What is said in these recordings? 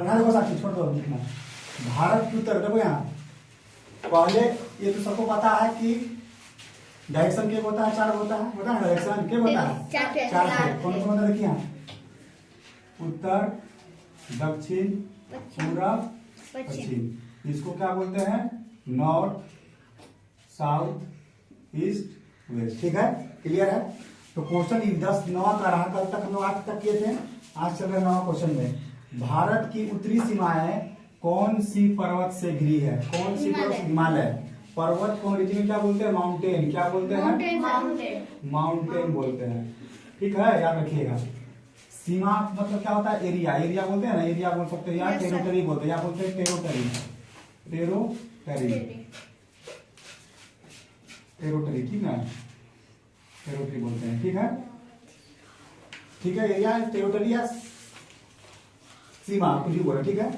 यहाँ देखो साक्षी, छोड़ दो लिखना। भारत के उत्तर, देखो यहाँ पहले ये तो सबको पता है कि डायरेक्शन के होता है, चार होता है ना, डायरेक्शन के होता है चार। कौन कौन होता है देखिए यहाँ, उत्तर, दक्षिण, पूरब, पश्चिम। इसको क्या बोलते हैं, नॉर्थ, साउथ, ईस्ट, वेस्ट। ठीक है, क्लियर है। तो क्वेश्चन 10 9 का रहा, कल तक हम लोग 8 तक किए थे, आज चल रहे 9 क्वेश्चन में। भारत की उत्तरी सीमाएं कौन सी पर्वत से घिरी है, कौन सी पर्वत? हिमालय पर्वत को अंग्रेजी में क्या बोलते हैं, माउंटेन। क्या बोलते हैं, माउंटेन बोलते हैं। ठीक है, याद रखिएगा। सीमा मतलब क्या होता है, एरिया। एरिया बोलते हैं ना, एरिया बोल सकते हैं, या टेरिटरी बोलते हैं, या बोलते हैं टेरोटरी। टेरोटरी, ठीक है, टेरोटरी बोलते हैं। ठीक है, ठीक है, एरिया, टेरोटरी या सीमा, कुछ भी बोले। ठीक है,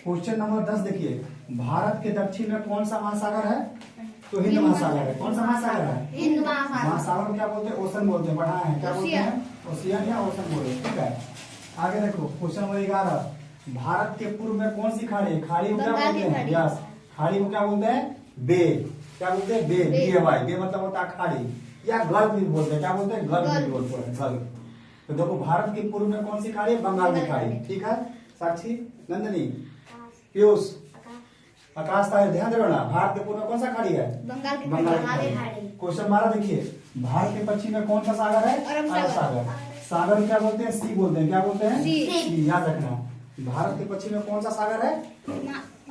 क्वेश्चन नंबर 10 देखिए, भारत के दक्षिण में कौन सा महासागर है, तो हिंद महासागर है। कौन सा महासागर है, हिंद महासागर। महासागर को क्या बोलते हैं, ओशन बोलते हैं, बढ़ा है, क्या बोलते हैं, ओशियन या ओशन बोलते हैं। ठीक है, आगे देखो क्वेश्चन नंबर 11, भारत के पूर्व में कौन सी खाड़ी है, खाड़ी को क्या बोलते हैं, यस, खाड़ी को क्या बोलते हैं, बे। क्या बोलते हैं, बे, बे मतलब होता है खाड़ी, या गल्फ भी बोलते हैं। क्या बोलते हैं, गल्फ भी बोलते हैं, गल्फ। तो देखो भारत के पूर्व में कौन सी खाड़ी है, बंगाल की खाड़ी। ठीक है, साक्षी, नंदनी, पीयूष, आकाश, ध्यान दे ना, भारत के पूर्व में कौन सा खाड़ी है, बंगाल की खाड़ी। क्वेश्चन 12 देखिए, भारत के पश्चिम में कौन सा सागर है, अरब सागर। सागर को क्या बोलते हैं, सी बोलते हैं। क्या बोलते हैं, सी, याद रखना। भारत के पश्चिम में कौन सा सागर है,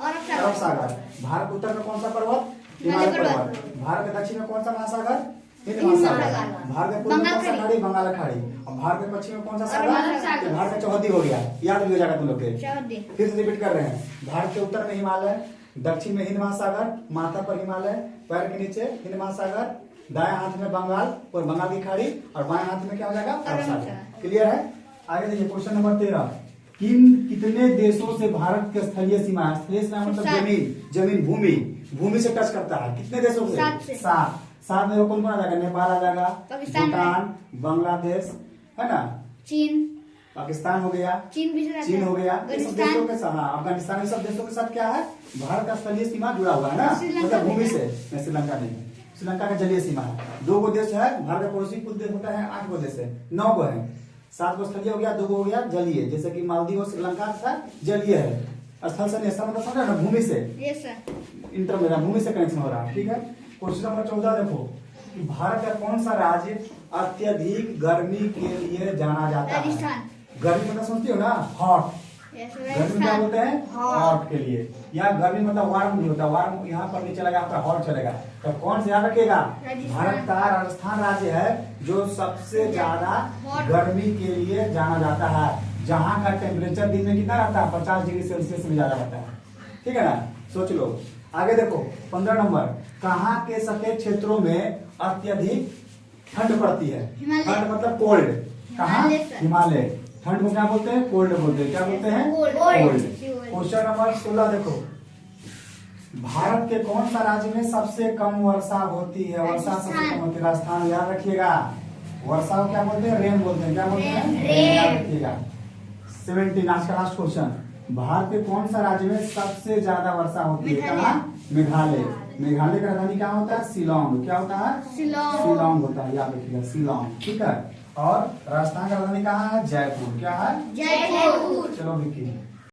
अरब सागर। भारत के उत्तर में कौन सा पर्वत, हिमालय पर्वत। भारत के दक्षिण में कौन सा महासागर, हिंद महासागर। भारत के पूर्व में कौन सा खाड़ी, बंगाल खाड़ी। और भारत के पश्चिम में कौन सा सागर, भारत का चौहद्दी हो गया, याद भी हो जाएगा तुम लोग के। फिर से रिपीट कर रहे हैं, भारत के उत्तर में हिमालय, दक्षिण में हिंद महासागर, माथा पर हिमालय, पैर के नीचे हिंद महासागर, दाएं हाथ में बंगाल और बंगाल की खाड़ी, और बाएं हाथ में क्या हो जाएगा, अरब सागर। क्लियर है। आगे देखिए क्वेश्चन नंबर 13, कितने देशों से भारत की स्थलीय सीमा है, स्थलीय सीमा मतलब जमीन, जमीन, भूमि, भूमि से टच करता है, कितने देशों से, 7। 7 में कौन कौन आ जाएगा, नेपाल आ जाएगा, भूटान, बांग्लादेश, है ना, चीन, पाकिस्तान हो गया, चीन हो गया, ये सब देशों के साथ, अफगानिस्तान, ये सब देशों के साथ क्या है, भारत का स्थलीय सीमा जुड़ा हुआ है ना, मतलब भूमि से। श्रीलंका नहीं, श्रीलंका का जलीय सीमा है। 2 देश है, भारत का पड़ोसी कुल देश होता है 8 देश है, 9 है। 7 स्थलीय हो गया, 2 हो गया जलीय, जैसे कि मालदीव और श्रीलंका का जलीय है। स्थल से ऐसा मतलब समझा ना, भूमि से, इंटर में भूमि से कनेक्शन हो रहा है। ठीक है, क्वेश्चन नंबर 14 देखो, कि भारत का कौन सा राज्य अत्यधिक गर्मी के लिए जाना जाता है। गर्मी मतलब समझती हो ना, हॉट। गर्मी क्या बोलते हैं, हॉट के लिए, या गर्मी मतलब वार्म नहीं होता, वार्म यहाँ पर नहीं चलेगा, आपका हॉट चलेगा। तो कौन से याद रखिएगा, भारत का राजस्थान राज्य है जो सबसे ज्यादा गर्मी के लिए जाना जाता है, जहाँ का टेम्परेचर दिन में कितना रहता है, 50 डिग्री सेल्सियस में ज्यादा रहता है। ठीक है ना, सोच लो। आगे देखो 15 नंबर, कहाँ के सतह क्षेत्रों में अत्यधिक ठंड पड़ती है, ठंड मतलब कोल्ड, कहाँ, हिमालय। ठंड को क्या बोलते हैं, कोल्ड बोलते हैं। क्या बोलते हैं, कोल्ड। क्वेश्चन नंबर 16 देखो, भारत के कौन सा राज्य में सबसे कम वर्षा होती है, वर्षा सबसे कम होती है, राजस्थान। याद रखिएगा, वर्षा को क्या बोलते हैं, रेन बोलते हैं। क्या बोलते हैं, याद रखिएगा। 17 आज का लास्ट क्वेश्चन, भारत के कौन सा राज्य में सबसे ज्यादा वर्षा होती है, कहाँ, मेघालय। मेघालय का राजधानी क्या होता है, शिलोंग। क्या होता है, शिलोंग होता है, याद रखिएगा, शिलोंग। ठीक है, और राजस्थान का राजधानी कहाँ है, जयपुर। क्या है, जयपुर। चलो देखिए।